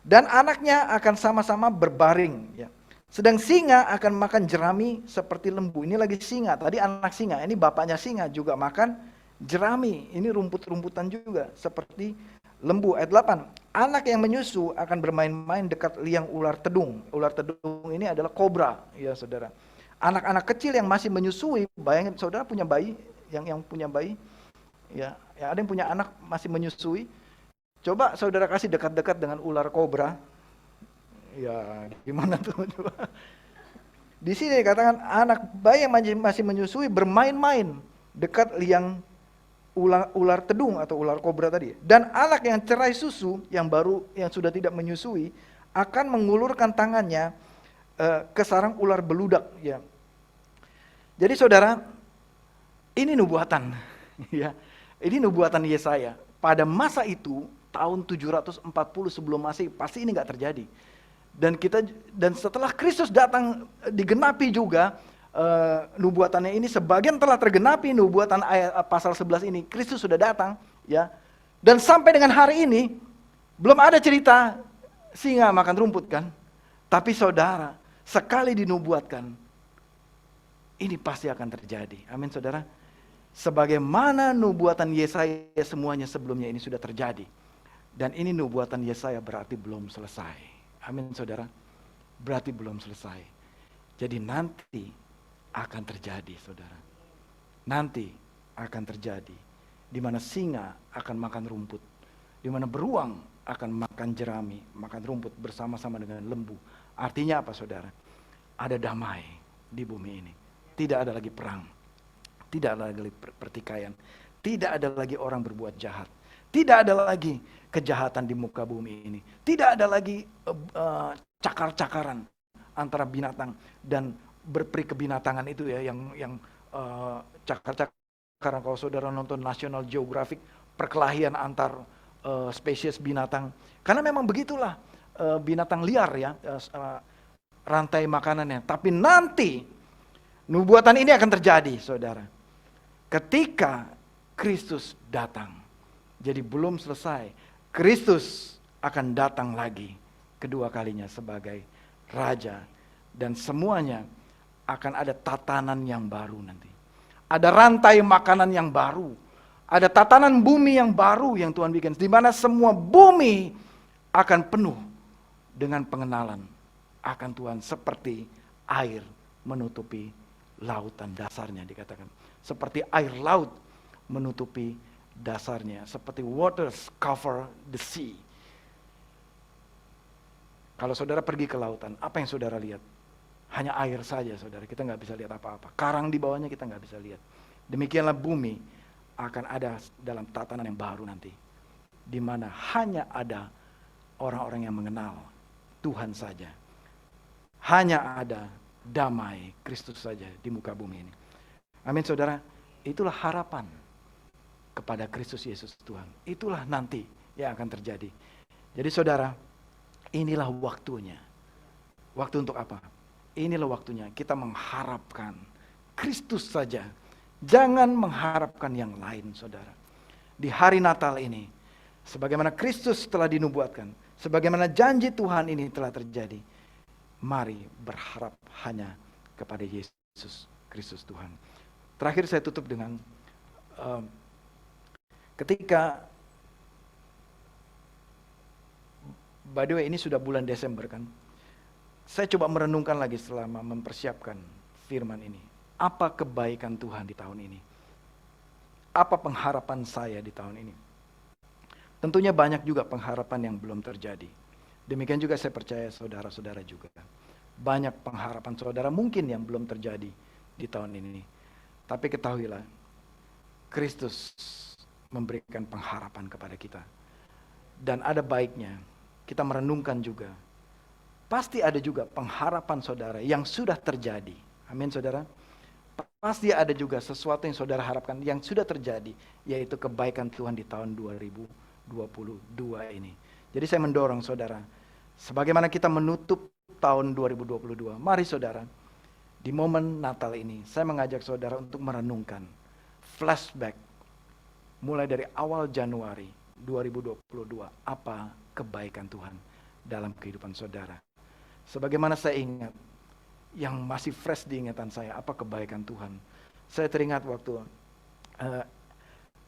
Dan anaknya akan sama-sama berbaring, ya. Sedang singa akan makan jerami seperti lembu. Ini lagi singa, tadi anak singa, ini bapaknya singa juga makan jerami. Ini rumput-rumputan juga seperti lembu. Ayat 8. Anak yang menyusu akan bermain-main dekat liang ular tedung. Ular tedung ini adalah kobra, ya saudara. Anak-anak kecil yang masih menyusui, bayangin saudara punya bayi, yang punya bayi, ya ada yang punya anak masih menyusui, coba saudara kasih dekat-dekat dengan ular kobra, ya gimana tuh coba. Di sini dikatakan anak bayi yang masih menyusui bermain-main dekat liang ular tedung atau ular kobra tadi. Dan anak yang cerai susu yang sudah tidak menyusui akan mengulurkan tangannya ke sarang ular beludak, ya. Jadi saudara, ini nubuatan, ya. Ini nubuatan Yesaya. Pada masa itu, tahun 740 sebelum Masehi, pasti ini nggak terjadi. Dan setelah Kristus datang digenapi juga nubuatannya ini, sebagian telah tergenapi nubuatan ayat pasal 11 ini. Kristus sudah datang, ya. Dan sampai dengan hari ini belum ada cerita singa makan rumput kan? Tapi saudara, sekali dinubuatkan, ini pasti akan terjadi. Amin saudara. Sebagaimana nubuatan Yesaya semuanya sebelumnya ini sudah terjadi. Dan ini nubuatan Yesaya berarti belum selesai. Amin saudara. Berarti belum selesai. Jadi nanti akan terjadi saudara. Nanti akan terjadi. Di mana singa akan makan rumput. Di mana beruang akan makan jerami, makan rumput bersama-sama dengan lembu. Artinya apa saudara? Ada damai di bumi ini. Tidak ada lagi perang. Tidak ada lagi pertikaian. Tidak ada lagi orang berbuat jahat. Tidak ada lagi kejahatan di muka bumi ini. Tidak ada lagi cakar-cakaran antara binatang dan berperi kebinatangan itu ya, yang cakar-cakaran. Kalau saudara nonton National Geographic, perkelahian antar spesies binatang. Karena memang begitulah binatang liar ya, rantai makanannya. Tapi nanti nubuatan ini akan terjadi saudara. Ketika Kristus datang. Jadi belum selesai. Kristus akan datang lagi kedua kalinya sebagai Raja. Dan semuanya akan ada tatanan yang baru nanti. Ada rantai makanan yang baru. Ada tatanan bumi yang baru yang Tuhan bikin. Di mana semua bumi akan penuh dengan pengenalan akan Tuhan. Seperti air menutupi lautan dasarnya dikatakan. Seperti air laut menutupi dasarnya. Seperti waters cover the sea. Kalau saudara pergi ke lautan, apa yang saudara lihat? Hanya air saja saudara, kita nggak bisa lihat apa-apa. Karang di bawahnya kita nggak bisa lihat. Demikianlah bumi akan ada dalam tatanan yang baru nanti. Di mana hanya ada orang-orang yang mengenal Tuhan saja. Hanya ada damai Kristus saja di muka bumi ini. Amin saudara, itulah harapan kepada Kristus Yesus Tuhan. Itulah nanti yang akan terjadi. Jadi saudara, inilah waktunya. Waktu untuk apa? Inilah waktunya kita mengharapkan Kristus saja. Jangan mengharapkan yang lain saudara. Di hari Natal ini, sebagaimana Kristus telah dinubuatkan, sebagaimana janji Tuhan ini telah terjadi, mari berharap hanya kepada Yesus Kristus Tuhan. Terakhir saya tutup dengan ketika, by the way ini sudah bulan Desember kan, saya coba merenungkan lagi selama mempersiapkan firman ini. Apa kebaikan Tuhan di tahun ini? Apa pengharapan saya di tahun ini? Tentunya banyak juga pengharapan yang belum terjadi. Demikian juga saya percaya saudara-saudara juga. Banyak pengharapan saudara mungkin yang belum terjadi di tahun ini. Tapi ketahuilah, Kristus memberikan pengharapan kepada kita. Dan ada baiknya kita merenungkan juga. Pasti ada juga pengharapan saudara yang sudah terjadi. Amin saudara. Pasti ada juga sesuatu yang saudara harapkan yang sudah terjadi. Yaitu kebaikan Tuhan di tahun 2022 ini. Jadi saya mendorong saudara. Sebagaimana kita menutup tahun 2022. Mari saudara. Di momen Natal ini. Saya mengajak saudara untuk merenungkan. Flashback. Mulai dari awal Januari 2022. Apa kebaikan Tuhan dalam kehidupan saudara. Sebagaimana saya ingat, yang masih fresh di ingatan saya, apa kebaikan Tuhan. Saya teringat waktu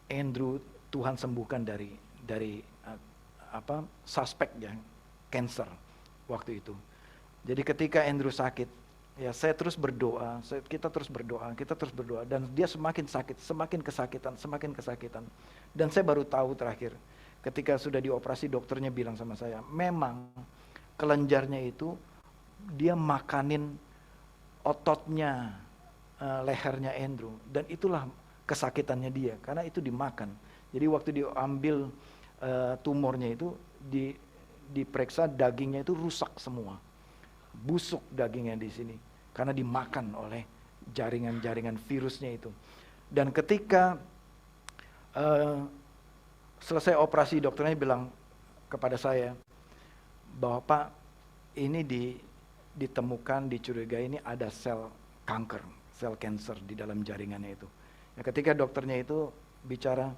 Andrew Tuhan sembuhkan dari suspek ya, cancer waktu itu. Jadi ketika Andrew sakit, ya saya terus berdoa, kita terus berdoa, dan dia semakin sakit, semakin kesakitan. Dan saya baru tahu terakhir, ketika sudah dioperasi dokternya bilang sama saya, memang kelenjarnya itu dia makanin ototnya, lehernya Andrew, dan itulah kesakitannya dia karena itu dimakan. Jadi waktu diambil tumornya itu diperiksa, dagingnya itu rusak semua, busuk dagingnya di sini karena dimakan oleh jaringan-jaringan virusnya itu. Dan ketika selesai operasi, dokternya bilang kepada saya bahwa Pak, ini ditemukan, dicurigai ini ada sel kanker, sel cancer di dalam jaringannya itu. Ya, ketika dokternya itu bicara,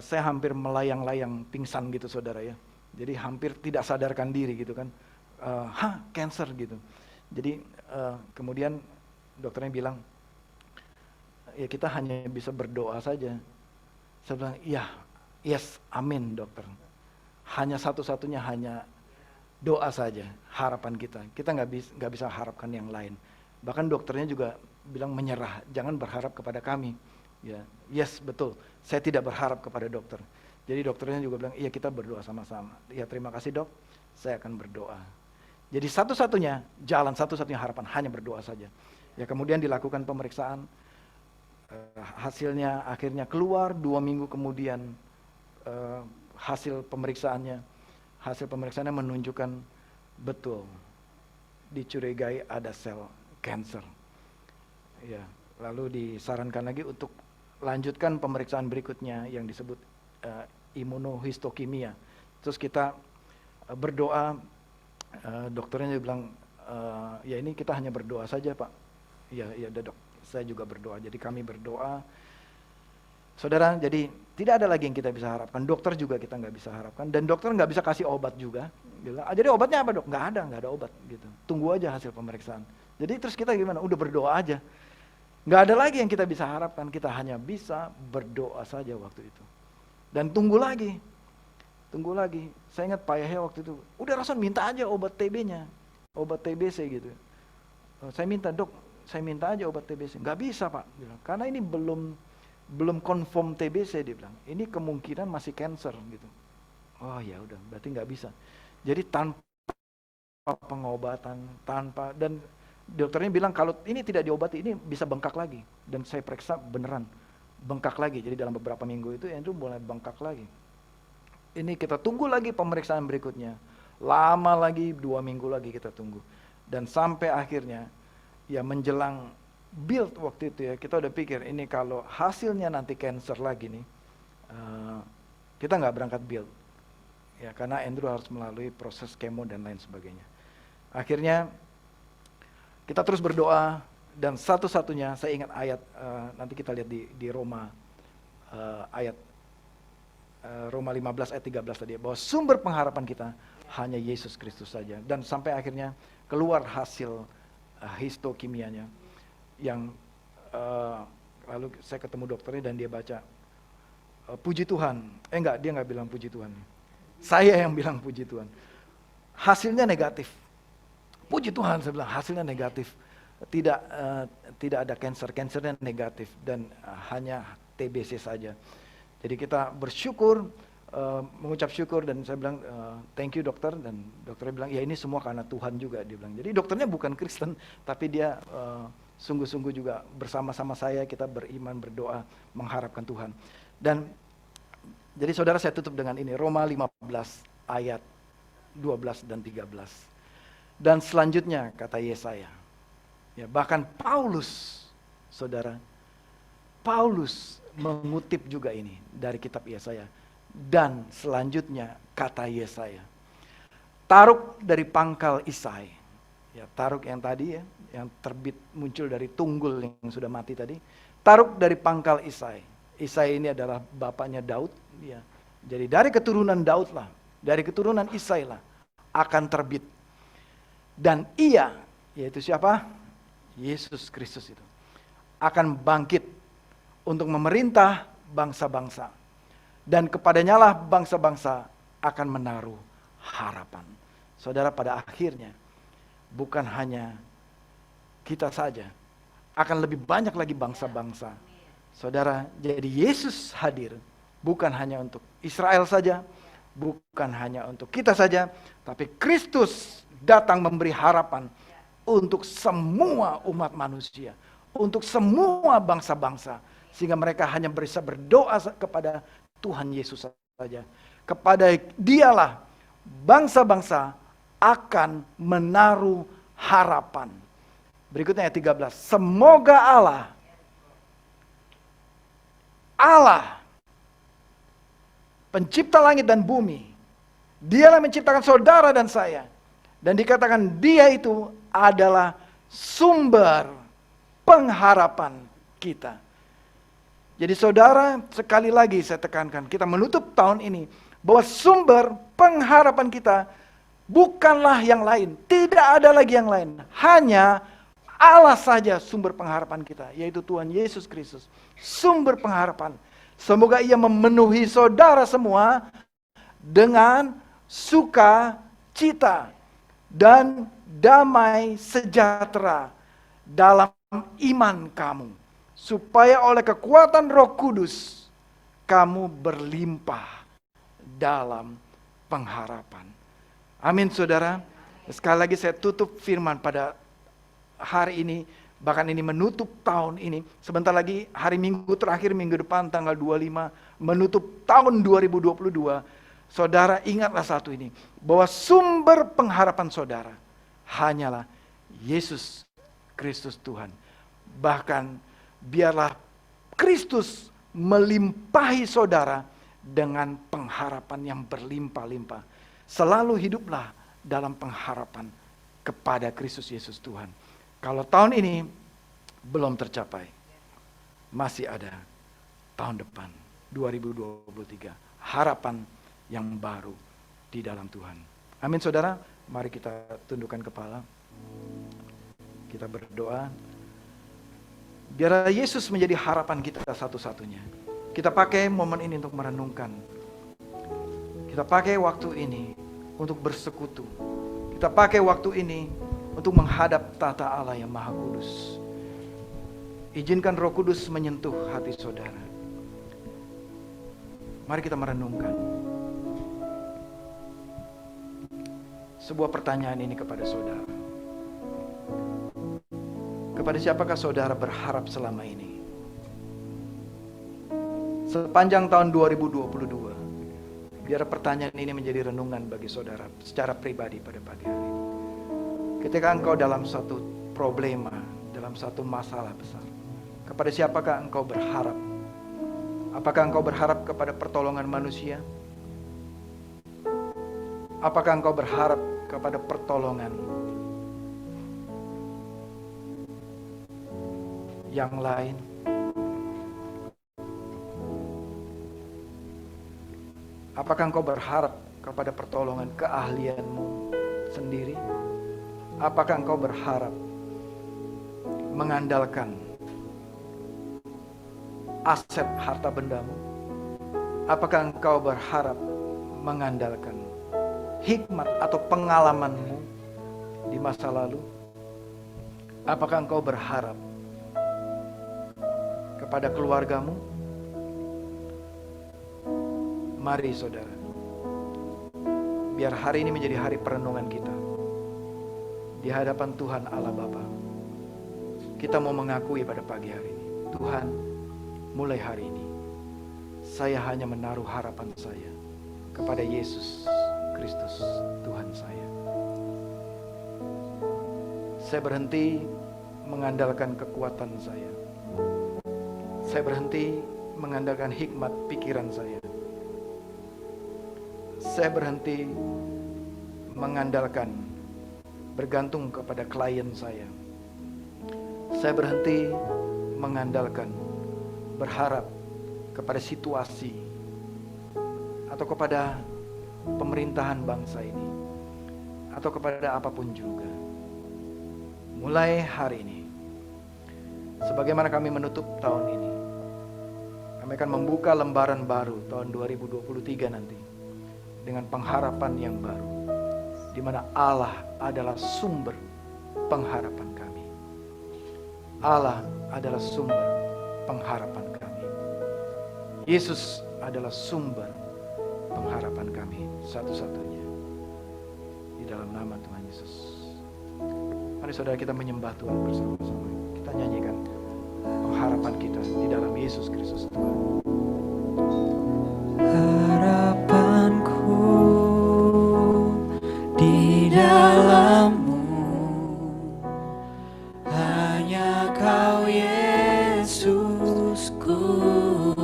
saya hampir melayang-layang pingsan gitu saudara ya. Jadi hampir tidak sadarkan diri gitu kan. Cancer gitu. Jadi kemudian dokternya bilang, ya kita hanya bisa berdoa saja. Saya bilang, yes, amin dokter. Hanya satu-satunya hanya doa saja harapan kita. Kita nggak bisa harapkan yang lain. Bahkan dokternya juga bilang menyerah, jangan berharap kepada kami. Ya, yes betul. Saya tidak berharap kepada dokter. Jadi dokternya juga bilang, iya kita berdoa sama-sama. Ya terima kasih dok, saya akan berdoa. Jadi satu-satunya jalan, satu-satunya harapan hanya berdoa saja. Ya kemudian dilakukan pemeriksaan, hasilnya akhirnya keluar 2 minggu kemudian hasil pemeriksaannya menunjukkan betul dicurigai ada sel cancer. Ya, lalu disarankan lagi untuk lanjutkan pemeriksaan berikutnya yang disebut imunohistokimia. Terus kita berdoa, dokternya bilang, ya ini kita hanya berdoa saja Pak. Ya dok, saya juga berdoa. Jadi kami berdoa. Saudara, jadi tidak ada lagi yang kita bisa harapkan. Dokter juga kita nggak bisa harapkan. Dan dokter nggak bisa kasih obat juga. Bilang, jadi obatnya apa dok? Nggak ada obat gitu. Tunggu aja hasil pemeriksaan. Jadi terus kita gimana? Udah berdoa aja. Nggak ada lagi yang kita bisa harapkan. Kita hanya bisa berdoa saja waktu itu. Dan tunggu lagi. Saya ingat Pak Yahya waktu itu, udah Rason minta aja obat TB-nya. Obat TBC gitu. Saya minta dok, saya minta aja obat TBC. Nggak bisa Pak. Bilang, karena ini belum confirm TBC, dia bilang. Ini kemungkinan masih cancer gitu. Oh ya udah, berarti nggak bisa. Jadi tanpa pengobatan, dan dokternya bilang kalau ini tidak diobati ini bisa bengkak lagi. Dan saya periksa beneran bengkak lagi. Jadi dalam beberapa minggu itu Andrew mulai bengkak lagi. Ini kita tunggu lagi pemeriksaan berikutnya. Lama lagi, 2 minggu lagi kita tunggu. Dan sampai akhirnya ya menjelang build waktu itu ya, kita udah pikir ini kalau hasilnya nanti cancer lagi nih, kita nggak berangkat build. Ya karena Andrew harus melalui proses kemo dan lain sebagainya. Akhirnya kita terus berdoa, dan satu-satunya saya ingat ayat, nanti kita lihat di Roma, ayat Roma 15 ayat 13 tadi, bahwa sumber pengharapan kita hanya Yesus Kristus saja. Dan sampai akhirnya keluar hasil histokimianya, yang lalu saya ketemu dokternya dan dia baca, puji Tuhan. Enggak, dia enggak bilang puji Tuhan. Saya yang bilang puji Tuhan. Hasilnya negatif. Puji Tuhan, saya bilang hasilnya negatif. Tidak ada cancernya negatif dan hanya TBC saja. Jadi kita bersyukur, mengucap syukur, dan saya bilang thank you dokter, dan dokternya bilang ya ini semua karena Tuhan juga, dia bilang. Jadi dokternya bukan Kristen, tapi dia sungguh-sungguh juga bersama-sama saya, kita beriman, berdoa, mengharapkan Tuhan. Dan jadi saudara, saya tutup dengan ini, Roma 15 ayat 12 dan 13. Dan selanjutnya kata Yesaya, ya bahkan Paulus, saudara, Paulus mengutip juga ini dari kitab Yesaya. Dan selanjutnya kata Yesaya, Taruk dari pangkal Isai, ya Taruk yang tadi ya, yang terbit muncul dari tunggul yang sudah mati tadi. Taruk dari pangkal Isai. Isai ini adalah bapaknya Daud, ya. Jadi dari keturunan Daud lah, dari keturunan Isai lah akan terbit. Dan ia, yaitu siapa? Yesus Kristus itu akan bangkit untuk memerintah bangsa-bangsa. Dan kepadanya lah bangsa-bangsa akan menaruh harapan. Saudara, pada akhirnya bukan hanya kita saja, akan lebih banyak lagi bangsa-bangsa. Saudara, jadi Yesus hadir bukan hanya untuk Israel saja, bukan hanya untuk kita saja, tapi Kristus datang memberi harapan untuk semua umat manusia, untuk semua bangsa-bangsa, sehingga mereka hanya bisa berdoa kepada Tuhan Yesus saja. Kepada Dialah bangsa-bangsa akan menaruh harapan. Berikutnya ayat 13. Semoga Allah pencipta langit dan bumi, Dialah menciptakan saudara dan saya. Dan dikatakan Dia itu adalah sumber pengharapan kita. Jadi saudara, sekali lagi saya tekankan, kita menutup tahun ini bahwa sumber pengharapan kita bukanlah yang lain. Tidak ada lagi yang lain. Hanya Allah saja sumber pengharapan kita, yaitu Tuhan Yesus Kristus. Sumber pengharapan. Semoga Ia memenuhi saudara semua dengan sukacita dan damai sejahtera dalam iman kamu, supaya oleh kekuatan Roh Kudus kamu berlimpah dalam pengharapan. Amin, saudara. Sekali lagi saya tutup firman pada hari ini, bahkan ini menutup tahun ini. Sebentar lagi hari Minggu terakhir, minggu depan tanggal 25 menutup tahun 2022. Saudara, ingatlah satu ini, bahwa sumber pengharapan saudara hanyalah Yesus Kristus Tuhan. Bahkan biarlah Kristus melimpahi saudara dengan pengharapan yang berlimpah-limpah. Selalu hiduplah dalam pengharapan kepada Kristus Yesus Tuhan. Kalau tahun ini belum tercapai, masih ada tahun depan, 2023. Harapan yang baru di dalam Tuhan. Amin, saudara. Mari kita tundukkan kepala. Kita berdoa. Biar Yesus menjadi harapan kita satu-satunya. Kita pakai momen ini untuk merenungkan. Kita pakai waktu ini untuk bersekutu. Kita pakai waktu ini untuk menghadap tata Allah yang Maha Kudus. Izinkan Roh Kudus menyentuh hati saudara. Mari kita merenungkan sebuah pertanyaan ini kepada saudara. Kepada siapakah saudara berharap selama ini? Sepanjang tahun 2022, biar pertanyaan ini menjadi renungan bagi saudara secara pribadi pada pagi hari ini. Ketika engkau dalam satu problema, dalam satu masalah besar, kepada siapakah engkau berharap? Apakah engkau berharap kepada pertolongan manusia? Apakah engkau berharap kepada pertolongan yang lain? Apakah engkau berharap kepada pertolongan keahlianmu sendiri? Apakah engkau berharap mengandalkan aset harta bendamu? Apakah engkau berharap mengandalkan hikmat atau pengalamanmu di masa lalu? Apakah engkau berharap kepada keluargamu? Mari saudara, biar hari ini menjadi hari perenungan kita di hadapan Tuhan Allah Bapa. Kita mau mengakui pada pagi hari ini, Tuhan, mulai hari ini saya hanya menaruh harapan saya kepada Yesus Kristus Tuhan saya. Saya berhenti mengandalkan kekuatan saya. Saya berhenti mengandalkan hikmat pikiran saya. Saya berhenti mengandalkan bergantung kepada klien saya. Saya berhenti mengandalkan berharap kepada situasi atau kepada pemerintahan bangsa ini atau kepada apapun juga. Mulai hari ini, sebagaimana kami menutup tahun ini, kami akan membuka lembaran baru tahun 2023 nanti dengan pengharapan yang baru, di mana Allah adalah sumber pengharapan kami. Allah adalah sumber pengharapan kami. Yesus adalah sumber pengharapan kami satu-satunya. Di dalam nama Tuhan Yesus. Mari saudara kita menyembah Tuhan bersama-sama. Kita nyanyikan pengharapan kita di dalam Yesus Kristus Tuhan. Harapanku di dalam-Mu, hanya Kau Yesus kuatku.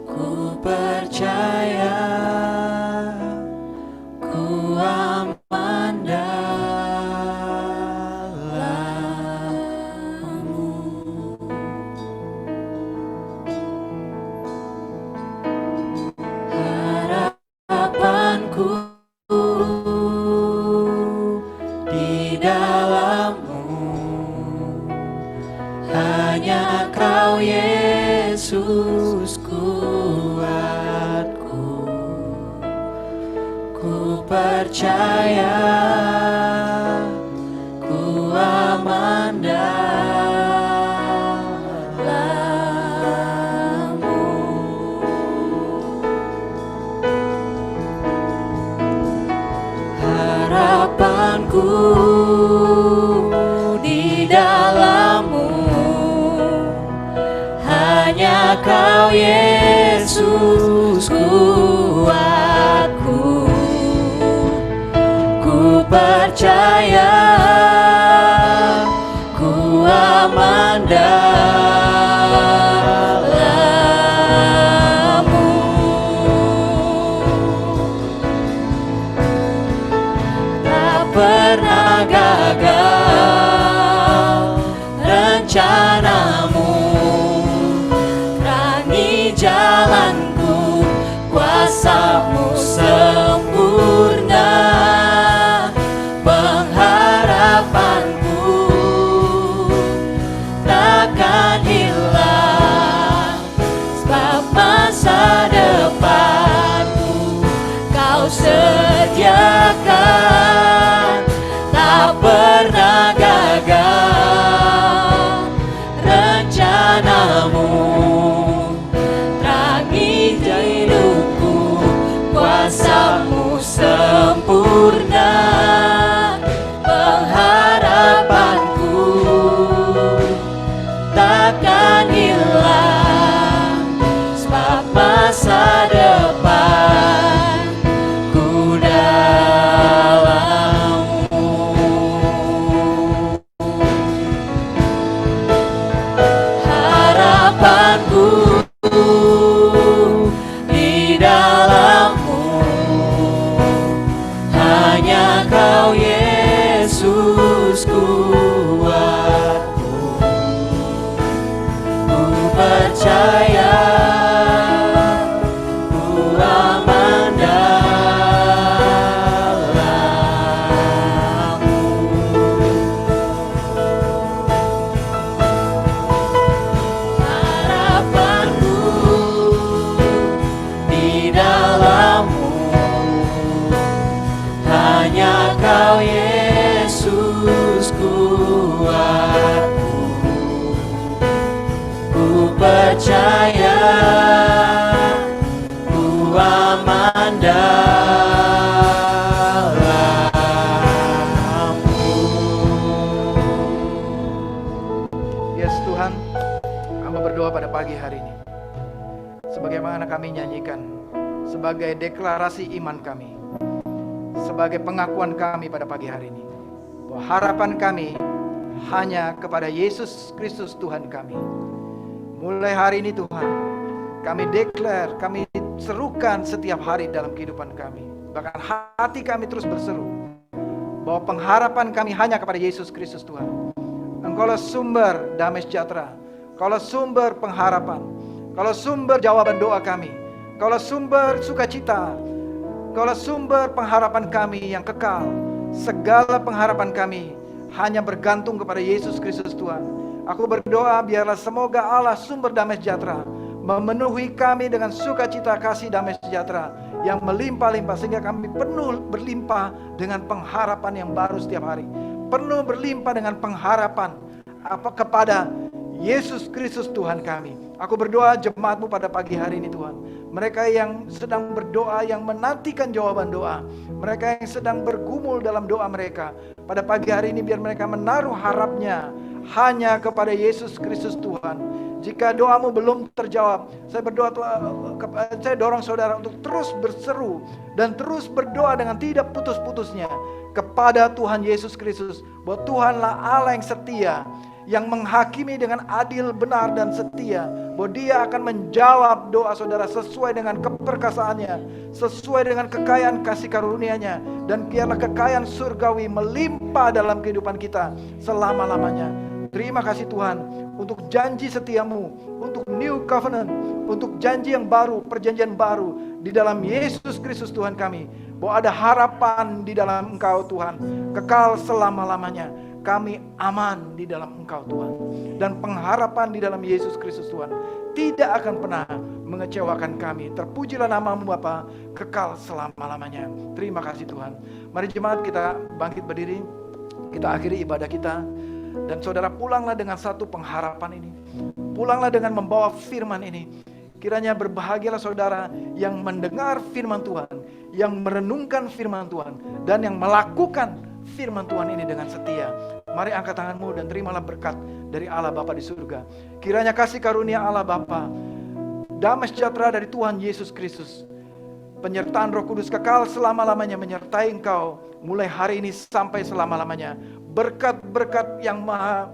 Ku percaya, ku aman dalam-Mu. Harapanku di dalam-Mu, hanya Kau Yesus kuatku. Ku percaya, ku aman dalam-Mu. Harapanku di dalam-Mu, hanya Kau Yesus kuatku. Ku percaya, ku aman dalam-Mu. Tak pernah gagal rencana-Mu, terangi jalanku, kuasa-Mu sempurna. Pengharapanku takkan hilang, sebab masa depanku Kau sediakan. Tak pernah gagal rencana-Mu, terangi hidupku, kuasa-Mu sempurna. Pengharapanku takkan hilang, sebab sebagaimana kami nyanyikan, sebagai deklarasi iman kami, sebagai pengakuan kami pada pagi hari ini, bahwa harapan kami hanya kepada Yesus Kristus Tuhan kami. Mulai hari ini Tuhan, kami declare, kami serukan setiap hari dalam kehidupan kami. Bahkan hati kami terus berseru bahwa pengharapan kami hanya kepada Yesus Kristus Tuhan. Engkaulah sumber damai sejahtera, Engkaulah sumber pengharapan, Engkaulah sumber jawaban doa kami, Engkaulah sumber sukacita, Engkaulah sumber pengharapan kami yang kekal. Segala pengharapan kami hanya bergantung kepada Yesus Kristus Tuhan. Aku berdoa biarlah semoga Allah sumber damai sejahtera memenuhi kami dengan sukacita kasih damai sejahtera yang melimpah-limpah, sehingga kami penuh berlimpah dengan pengharapan yang baru setiap hari. Penuh berlimpah dengan pengharapan kepada Yesus Kristus Tuhan kami. Aku berdoa jemaat-Mu pada pagi hari ini Tuhan. Mereka yang sedang berdoa, yang menantikan jawaban doa, mereka yang sedang bergumul dalam doa mereka, pada pagi hari ini biar mereka menaruh harapnya hanya kepada Yesus Kristus Tuhan. Jika doamu belum terjawab, saya berdoa, saya dorong saudara untuk terus berseru dan terus berdoa dengan tidak putus-putusnya kepada Tuhan Yesus Kristus, bahwa Tuhanlah Allah yang setia, yang menghakimi dengan adil, benar, dan setia, bahwa Dia akan menjawab doa saudara sesuai dengan keperkasaannya, sesuai dengan kekayaan kasih karunia-Nya, dan biarlah kekayaan surgawi melimpah dalam kehidupan kita selama-lamanya. Terima kasih Tuhan untuk janji setiamu, untuk new covenant, untuk janji yang baru, perjanjian baru di dalam Yesus Kristus Tuhan kami, bahwa ada harapan di dalam Engkau Tuhan, kekal selama-lamanya. Kami aman di dalam Engkau Tuhan, dan pengharapan di dalam Yesus Kristus Tuhan tidak akan pernah mengecewakan kami. Terpujilah nama-Mu Bapa, kekal selama-lamanya. Terima kasih Tuhan. Mari jemaat kita bangkit berdiri, kita akhiri ibadah kita. Dan saudara pulanglah dengan satu pengharapan ini, pulanglah dengan membawa firman ini. Kiranya berbahagialah saudara yang mendengar firman Tuhan, yang merenungkan firman Tuhan, dan yang melakukan firman Tuhan ini dengan setia. Mari angkat tanganmu dan terimalah berkat dari Allah Bapa di surga. Kiranya kasih karunia Allah Bapa, damai sejahtera dari Tuhan Yesus Kristus, penyertaan Roh Kudus kekal selama-lamanya menyertai engkau mulai hari ini sampai selama-lamanya. Berkat-berkat yang maha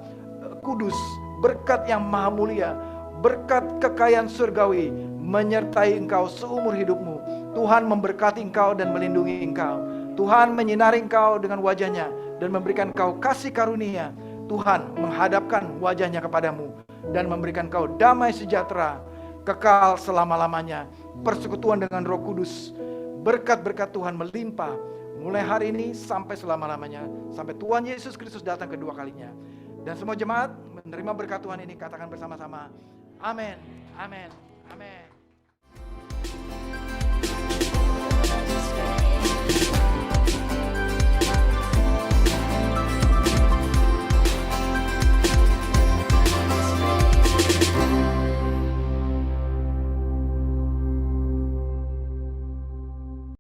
kudus, berkat yang maha mulia, berkat kekayaan surgawi menyertai engkau seumur hidupmu. Tuhan memberkati engkau dan melindungi engkau. Tuhan menyinari engkau dengan wajahnya dan memberikan engkau kasih karunia. Tuhan menghadapkan wajahnya kepadamu dan memberikan engkau damai sejahtera kekal selama-lamanya. Persekutuan dengan Roh Kudus, berkat-berkat Tuhan melimpah mulai hari ini sampai selama-lamanya, sampai Tuhan Yesus Kristus datang kedua kalinya. Dan semua jemaat menerima berkat Tuhan ini katakan bersama-sama, amin, amin, amin.